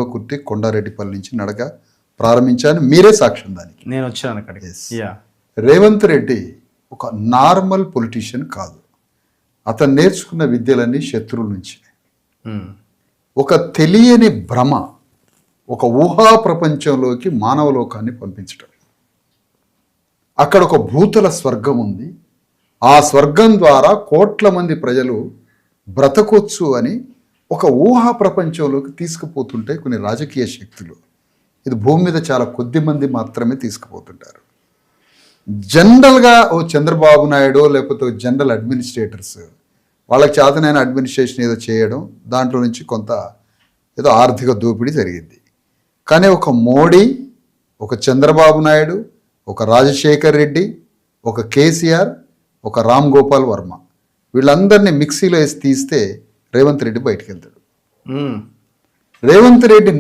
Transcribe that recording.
కల్వకుర్తి కొండారెడ్డిపల్లి నుంచి నడక ప్రారంభించాను. మీరే సాక్ష్యం దానికి. నేను వచ్చాను అక్కడికి. రేవంత్ రెడ్డి ఒక నార్మల్ పొలిటీషియన్ కాదు. అతను నేర్చుకున్న విద్యలన్నీ శత్రువుల నుంచి. ఒక తెలియని భ్రమ, ఒక ఊహా ప్రపంచంలోకి మానవ లోకాన్ని పంపించడం. అక్కడ ఒక భూతల స్వర్గం ఉంది. ఆ స్వర్గం ద్వారా కోట్ల మంది ప్రజలు బ్రతకొచ్చు అని ఒక ఊహా ప్రపంచంలోకి తీసుకుపోతుంటాయి కొన్ని రాజకీయ శక్తులు. ఇది భూమి మీద చాలా కొద్ది మంది మాత్రమే తీసుకుపోతుంటారు. జనరల్గా ఓ చంద్రబాబు నాయుడు లేకపోతే జనరల్ అడ్మినిస్ట్రేటర్స్ వాళ్ళకి చేతనైన అడ్మినిస్ట్రేషన్ ఏదో చేయడం, దాంట్లో నుంచి కొంత ఏదో ఆర్థిక దోపిడీ జరిగింది. కానీ ఒక మోడీ, ఒక చంద్రబాబు నాయుడు, ఒక రాజశేఖర్ రెడ్డి, ఒక కేసీఆర్, ఒక రామ్ గోపాల్ వర్మ, వీళ్ళందరినీ మిక్సీలో వేసి తీస్తే రేవంత్ రెడ్డి బయటకు వెళ్తాడు. రేవంత్ రెడ్డి